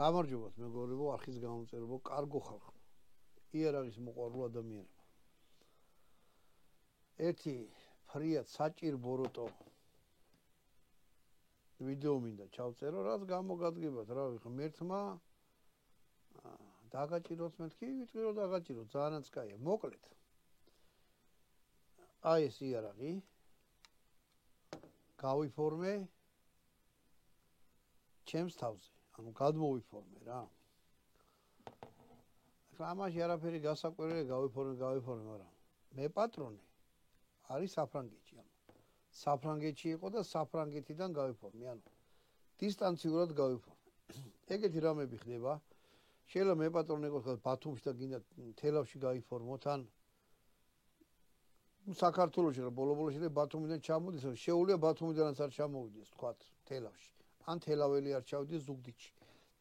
გამარჯობათ მეგობრებო, არხის გამომწერებო, კარგო ხალხო. იარაღის მოყვარულ ადამიანებო. ერთი ფრიად საჭირ ბოროტო ვიდეო მინდა ჩავწერო, რაც გამოგადგებათ, რა ვიხო, მერთმა დაგაჭიროთ, მეთქი ვიტყვი რომ დაგაჭიროთ, ძალიანაც კაია. მოკლედ. აი ეს იარაღი გავიფორმე ჩემს თავზე. ანუ გადმოვიფორმე რა. ახლა ამაში არაფერი გასაკვირველი გავიფორმე, მაგრამ მე პატრონი არის საფრანგეთში, ანუ საფრანგეთში იყო და საფრანგეთიდან გავიფორმე, ანუ დისტანციურად გავიფორმე. ეგეთი რამები ხდება. შეიძლება მე პატრონი იყოს ბათუმში და გინდა თელავში გაიფორმოთ, ან საქართველოში რა ბოლო-ბოლო შეიძლება ბათუმიდან ჩამოდის, შეუძლია ბათუმიდანაც არ ჩამოვიდეს, თქვათ, თელავში. ან თელაველი არ ჩავიდეს ზუგდიდში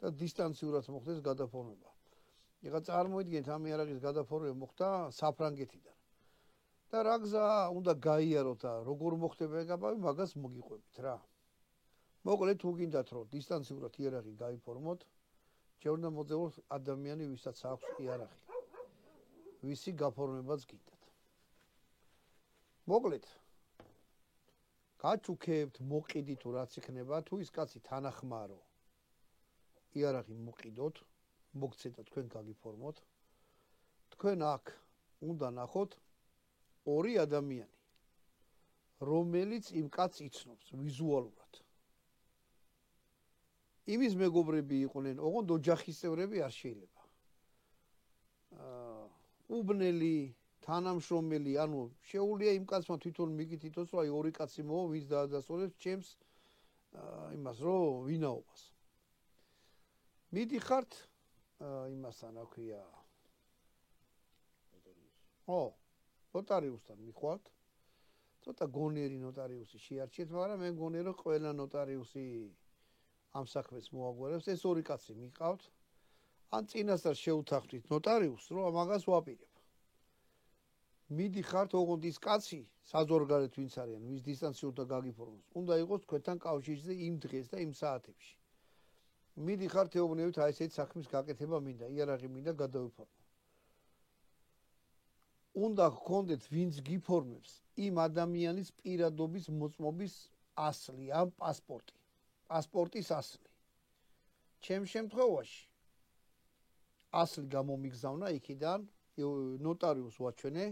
და დისტანციურად მოხდეს გადაფორმება. ეხლა წარმოიდგინეთ ამ იარაღის გადაფორმება მოხდა საფრანგეთიდან. და რა გზა უნდა გაიაროთ და როგორ მოხდება ეგ აბავი, მაგას მოგიყვებით რა. მოკლედ თუ გინდათ რომ დისტანციურად იარაღი გაიფორმოთ, შეუნდა მოძებნოთ ადამიანი, ვისაც აქვს იარაღი. ვისი გაფორმებაც გინდათ. მოკლედ გაჩუქებთ, მოყიდით თუ რაც იქნება, თუ ის კაცი თანახმარო იარაღი მოყიდოთ, მოგცეთ და თქვენ გაგიფორმოთ. თქვენ აქ უნდა ნახოთ ორი ადამიანი, რომელიც იმ კაცს იცნობს ვიზუალურად. იმის მეგობრები იყვნენ, ოღონდ ოჯახის წევრები არ შეიძლება. უბნელი, თანამშრომელი, ანუ შეუძლია იმ კაცმა თვითონ მიგითითოს, რომ აი ორი კაცი მოვა, ვინც დაადასტურებს ჩემს იმას, რომ ვინაობას. მიდიხართ იმასთან, რა ქვია. ნოტარიუსთან მიხვალთ. ცოტა გონიერი ნოტარიუსი შეარჩიეთ, მაგრამ მე მგონია, რომ ყველა ნოტარიუსი ამ საქმეს მოაგვარებს. ეს ორი კაცი მიყავთ. ან წინასწარ შეუთანხმდით ნოტარიუსს, რომ მაგას ვაპირებ. მიდიხართ, ოღონდ ის კაცი საზღვარგარეთ ვინც არიან, ვის დისტანციურად გაგიფორმოს, უნდა იყოს თქვენთან კავშირზე იმ დღეს და იმ საათებში. მიდიხართ ეუბნებით, აი ესეთი საქმის გაკეთება მინდა, იარაღი მინდა გადავიფორმო. უნდა გქონდეთ ვინც გიფორმებს იმ ადამიანის პირადობის მოწმობის ასლი, ან პასპორტი. პასპორტის ასლი. ჩემ შემთხვევაში ასლი გამომიგზავნა იქიდან, ნოტარიუსს ვაჩვენე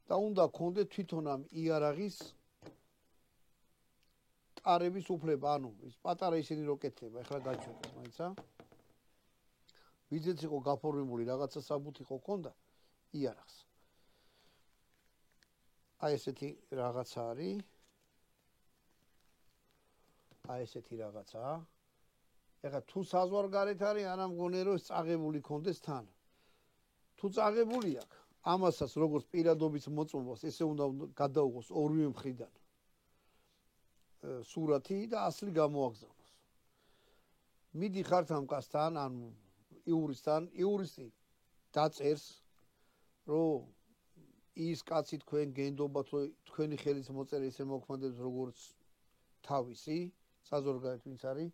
და უნდა გქონდეთ თვითონ ამ იარაღის ტარების უფლება, ანუ ის პატარა ისინი რო კეთდება, ეხლა გაჩვენეთ, მაინცა. ვიზეც იყო გაფორმებული, რაღაცა საბუთი ხო ქონდა იარაღს. აი ესეთი რაღაცა არის. აი ესეთი რაღაცაა. ეხლა თუ საზღვარგარეთ არის, არა მგონია რომ წაღებული კონდეს თან. თუ წაღებული აქვს, ამასაც როგორც პირადობის მოწმობას, ესე უნდა გადაუღოს ორივე მხრიდან. სურათი და ასლი გამოაგზავნოს. მიდიხართ ამ კაცთან, ანუ იურისტთან, იურისტი დაწერს, რომ ის კაცი თქვენ გენდობათ, რომ თქვენი ხელის მოწერა ისე მოქმედებს, როგორც თავისი, საზღვარგარეთ ვინც არის.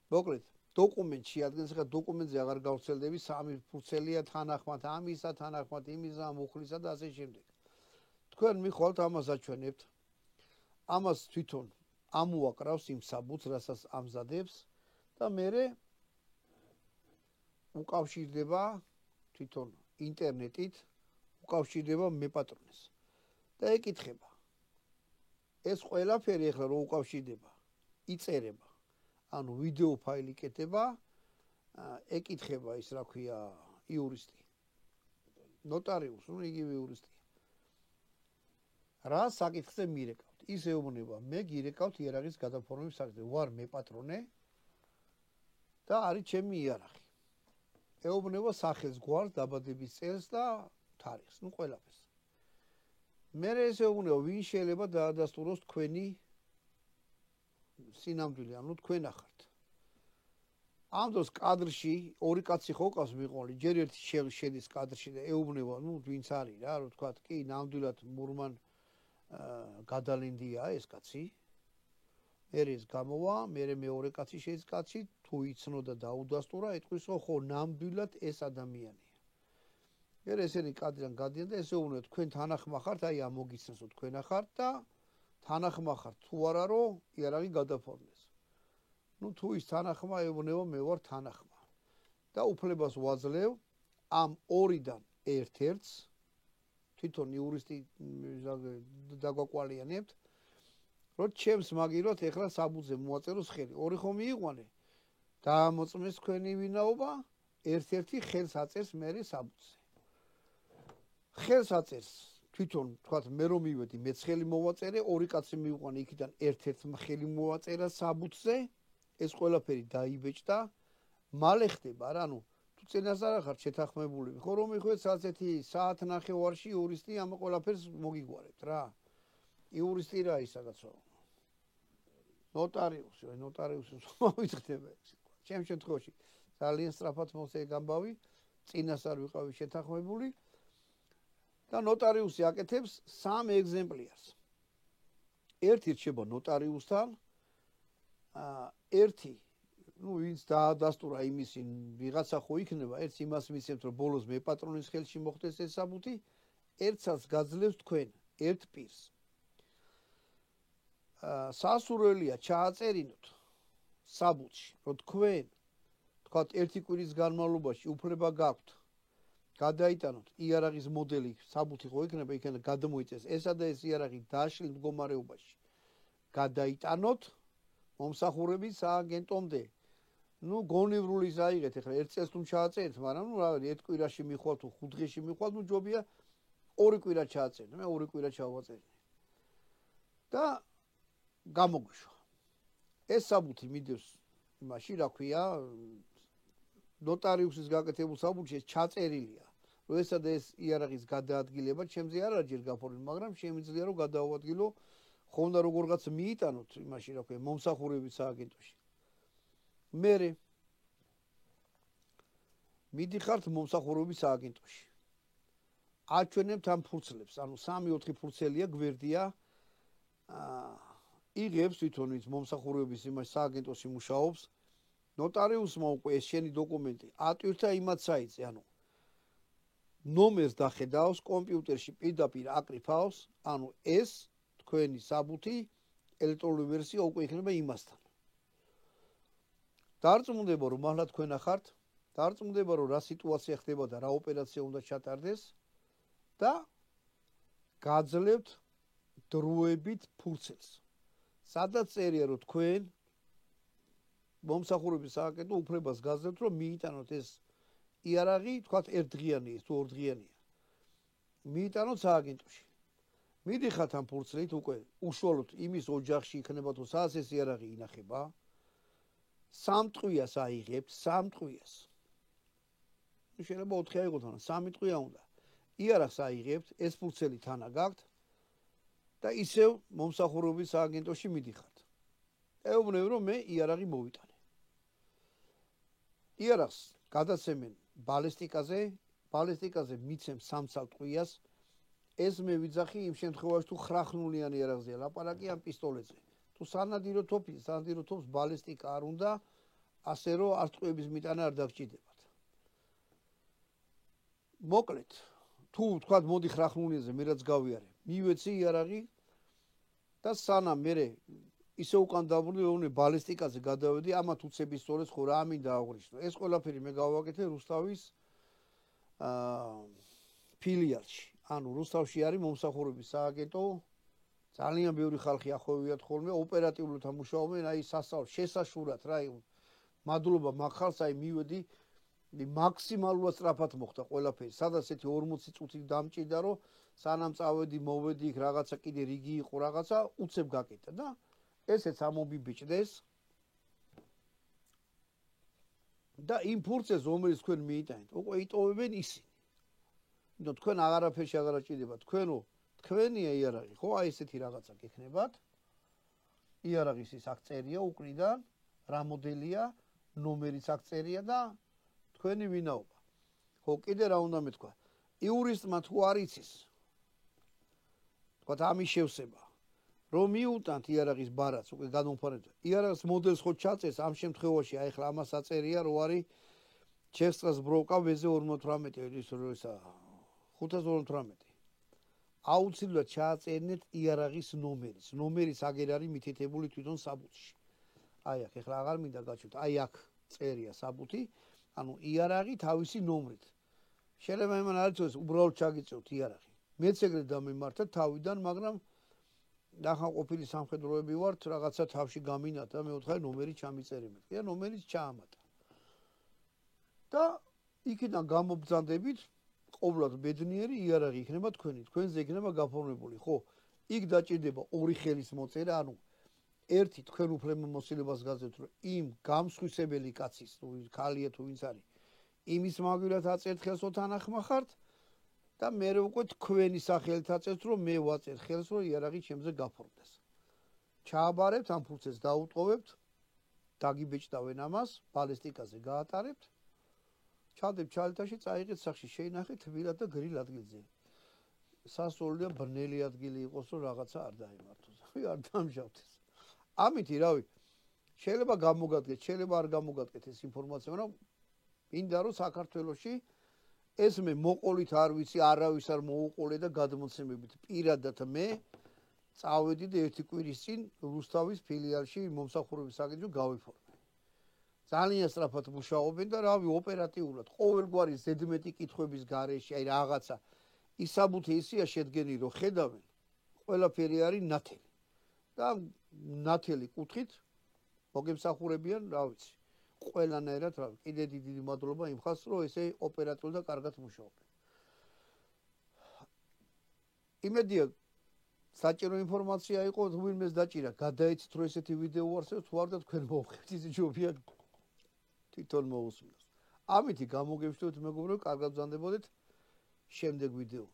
მოკლედ, დოკუმენტში ადგენს, ხა დოკუმენტზე აღარ გავრცელდები, სამი ფურცელია თანახმად, ამისა თანახმად, იმისა, მუხლისა და ასე შემდეგ. თქვენ მიხვალთ ამას აჩვენებთ. ამას თვითონ ამოაკრავს იმ საბუთს, რასაც ამზადებს და მერე უკავშირდება თვითონ ინტერნეტით, უკავშირდება მეპატრონეს. და ეკითხება. ეს ყველაფერი ახლა რო უკავშირდება, იწერება. ანუ ვიდეო ფაილი კეთება, ეკითხება ის რა ქვია იურისტი. ნოტარიუსი, ну იგივე იურისტი. რა საკითხზე მირეკავთ? ის ეუბნება, მე გირეკავთ იარაღის გადაფორმების საკითხზე, ვარ მე პატრონე და არის ჩემი იარაღი. ეუბნება სახელს, გვარს, დაბადების წელს და თარიღს, ну ყველაფერს. მე ეს ეუბნება, ვინ შეიძლება დაადასტუროს თქვენი სინამდვილე, ანუ თქვენ ახართ. ამ დროს კადრში ორი კაცი ხო ყავს მიყოლი, ჯერ ერთი შედის კადრში და ეუბნება, ну ვინც არის რა, რომ თქვა, კი, ნამდვილად მურმან გადალინდია ეს კაცი. მერე ეს გამოვა, მერე მეორე კაცი შეის კაცი, თუ იცნოდა და დაუდასტურა, ეთქვის, ხო, ნამდვილად ეს ადამიანია. მერე ესენი კადრიდან გადიან და ესე უვნებთ, თქვენ თანახმა ხართ, აი ამ მოგიცნეს, რომ თქვენ ახართ და თანახმა ხართ, თუ არა რომ იარაღი გადაფორმდეს. ნუ თუ ის თანახმა ეუბნება, მე ვარ თანახმა. და უფლებას ვაძლევ ამ ორიდან ერთ-ერთს თვითონ იურისტი დაგვაკვალიანებთ, რომ ჩემს მაგიროთ ეხლა საბუთზე მოაწეროს ხელი. ორი ხომ მიიყვანე. დაამოწმეს თქვენი ვინაობა, ერთ-ერთი ხელს აწერს მერე საბუთზე. ხელს აწერს თვითონ თქვათ მე რომ მივედი მეც ხელი მოვაწერე, ორი კაცი მიიყვანე იქიდან ერთ-ერთმა ხელი მოვაწერა საბუთზე, ეს ყველაფერი დაიბეჭდა, მალე ხდება რა, ანუ თუ წინასწარ ხართ შეთანხმებული, ხო რომ მიხვდეთ ასეთი საათ ნახევარში იურისტი ამ ყველაფერს მოგიგوارებთ რა. იურისტი რა ის რაღაცო. ნოტარიუსი, ნოტარიუსი მოვიწყდება ეს. ჩემ შემთხვევაში ძალიან სწრაფად მოსე გამბავი, წინასწარ ვიყავი შეთანხმებული და ნოტარიუსი აკეთებს 3 ეგზემპლიარს. ერთი რჩება ნოტარიუსთან, ერთი ну, ვინც დაადასტურა იმისი ვიღაცა ხო იქნება, ერთს იმას მისცემთ, რომ ბოლოს მე პატრონის ხელში მოხდეს ეს საბუთი, ერთსაც გაძლევს თქვენ, ერთ პირს. სასურველია ჩააწერინოთ საბუთში, რომ თქვენ, თქვათ ერთი კვირის განმავლობაში უფლება გაქვთ, გადაიტანოთ იარაღის მოდელი, საბუთი ხო იქნება, იქნება გადმოიწეს, ესა და ეს იარაღი დაშლილ მდგომარეობაში გადაიტანოთ მომსახურების სააგენტომდე. Ну, გონივრული ზაიღეთ, ეხლა ერთ წელს თუ ჩააწერეთ, მაგრამ ну, რა ვიცი, ერთ კვირაში მიხვალ თუ 5 დღეში მიხვალ, ну, ჯობია 2 კვირა ჩააწერეთ, მე 2 კვირა ჩავაწერინე. და გამოგვიშვა. ეს საბუთი მიდევს იმაში, რა ქვია, ნოტარიუსის გაკეთებულ საბუთში ეს ჩაწერილია. რომ ესა და ეს იარაღის გადაადგილება ჩემზე არ არის ჯერ გაფორმებული, მაგრამ შემიძლია რომ გადაავადგილო ხონდა როგორღაც მიიტანოთ იმაში, რა ქვია, მომსახურების სააგენტოში. მერე მიდიხართ მომსახურების სააგენტოში. აჩვენებთ ამ ფურცლებს, ანუ 3-4 ფურცელია, გვერდია, იღებს თვითონ ვინც მომსახურების იმაში სააგენტოში მუშაობს, ნოტარიუსმა უკვე ეს შენი დოკუმენტი ატვირთა იმათ საიტზე, ანუ ნომერს დახედავს კომპიუტერში პირდაპირ აკრიფავს, ანუ ეს თქვენი საბუთი ელექტრონული ვერსია უკვე იქნება იმასთან. დარწმუნდება რომ მართლა თქვენ ახართ, დარწმუნდება რომ რა სიტუაცია ხდება და რა ოპერაცია უნდა ჩატარდეს და გაძლევთ დროებით ფურცელს. სადაც წერია რომ თქვენ მომსახურების სააგენტო უფლებას გაძლევთ რომ მიიტანოთ ეს იარაღი, თქვათ ერთდღიანი თუ ორდღიანია. მიიტანოთ სააგენტოში. მიდიხართ ამ ფურცლით უკვე უშუალოდ იმის ოჯახში იქნება თუ სადაც ეს იარაღი ინახება. 3 ტყვიას აიღებთ, 3 ტყვიას. შეიძლება 4 აიღოთ, მაგრამ 3 ტყვია უნდა. იარაღს აიღებთ, ეს ფურცელი თანა გაქვთ და ისევ მომსახურების სააგენტოში მიდიხართ. ეუბნები რომ მე იარაღი მოვიტანე. იარაღს გადაცემენ ბალისტიკაზე მიცემ 3 ტყვიას. ეს მე ვიძახი იმ შემთხვევაში თუ ხრახნულიანი იარაღზეა ლაპარაკი ამ პისტოლეტზე. თუ სანადირო თოფს ბალისტიკა არ უნდა, ასე რომ არ ტყვიების მიტანა არ დაგჭირდებათ. მოკლედ, თუ თქვათ მოდი ხრახნულიაზე მე რაც გავიარე, მივეცი იარაღი და სანამ მე ისე უკან დაბრუნდი ბალისტიკაზე გადავედი, ამათ უცების სწორეს ხო რა მინდა აღვრიშნო. ეს ყველაფერი მე გავაკეთე რუსთავის ფილიალში. ანუ რუსთავში არის მომსახურების სააგენტო, ძალიან ბევრი ხალხი ახოვიათ ხოლმე, ოპერატიულად ამუშაობენ, აი შესაშურად რა, მადლობა მაგ ხალხს, აი მივედი, მაქსიმალურად სწრაფად მოხდა ყველაფერი. სადაც ესეთი 40 წუთი დამჭირდა, რომ სანამ წავედი, მოვედი იქ რაღაცა კიდე რიგი იყო რაღაცა, უცებ გაკეთდა და ესეც ამობიბიჭდეს. და იმ ფურცელს, რომელიც თქვენ მიიტანეთ, უკვე იტოვებენ ისინი. ნუ თქვენ აღარაფერში აღარ აჭირდებათ, თქვენია იარაღი, ხო, აი ესეთი რაღაცა გექნებათ. იარაღის ის აქ წერია უკრიდან, რა მოდელია, ნომერიც აქ წერია და თქვენი ვინაობა. ხო, კიდე რა უნდა მეთქვა? იურისტმა თუ არ იცის, თქვათ ამის შევსება, რომ მიუტანთ იარაღის ბარათს უკვე განმოფარებდა. იარაღის მოდელს ხო ჩაწეს ამ შემთხვევაში, აი ახლა ამას აწერია, რო არის ჩესტრას ბროკა ვეზე 58 ის როისა 558. აუცილებლად ჩააწერნეთ იარაღის ნომერიც. ნომერიც აგერ არის მითითებული თვითონ საბუთში. აი აქ ახლა აღარ მინდა გაჩვით. აი აქ წერია საბუთი, ანუ იარაღი თავისი ნომრით. შეიძლება იმან არ იცოდეს, უბრალოდ ჩაგიწევთ იარაღი. მეც ეგრე დამემართა თავიდან, მაგრამ ნახანყოფილი სამხედროები ვართ, რაღაცა თავში გამინათა, მე ვთხარი ნომერი ჩამიწერებთ. კი, ნომერიც ჩაამატა. და იქიდან გამობრძანდებით, ყოველად ბედნიერი იარაღი იქნება თქვენი, თქვენზე იქნება გაფორმებული, ხო? იქ დაჭირდება ორი ხელის მოწერა, ანუ ერთი თქვენ უფლებამოსილებას გაძლევთ, რომ იმ გამსხვისებელი კაცის, თუ ქალია თუ ვინც არის, იმის მაგვილად აწერთ ხელს, რომ თანახმა ხართ და მე უკვე თქვენი სახელით აწერთ, რომ მე ვაწერ ხელს, რომ იარაღი ჩემზე გაფორმდეს. ჩააბარებთ ამ ფურცელს დაუტყოვებთ, დაგიბეჭდავენ ამას, ბალისტიკაზე გაატარებთ. ჩავდებთ ჩალეთაში, წაიღეთ სახში, შეინახეთ თბილად და გრილ ადგილზე. სასწაულია ბრნელი ადგილი იყოს, რომ რაღაცა არ დაემართოს. არ დამჟავდეს. ამითი, რავი, შეიძლება გამოგადგეთ, შეიძლება არ გამოგადგეთ ეს ინფორმაცია, მაგრამ მინდა რომ საქართველოში ეს მე მოყოლით არ ვიცი, არავის არ მოუყოლე და გადმოცემებით პირადად მე წავედი და ერთი კვირის წინ რუსთავის ფილიალში მომსახურების საკითხი გავიფორმე. ძალიან სწრაფად მუშაობენ და რავი ოპერატიულად ყოველგვარი ზედმეტი კითხვების გარეშე, აი რაღაცა ისაბუთი ისია შედგენი რომ ხედავენ, ყველაფერი არის ნათელი. და ნათელი კუთხით მოგემსახურებიან, რა ვიცი. ყველანაირად რა კიდე დიდი მადლობა იმ ხალხს რომ ესე ოპერატიულად და კარგად მუშაობენ. იმედია საჭირო ინფორმაცია იყო, თუ ვინმეს დაჭირა, გადაეცით რომ ესეთი ვიდეო არსებობს, თუ არ და თქვენ მოვხებთ ის ჯობია თვითონ მოусმინოს. ამითი გამოგევშთოთ მეგობრებო, კარგად ბრძანდებოდეთ შემდეგ ვიდეო.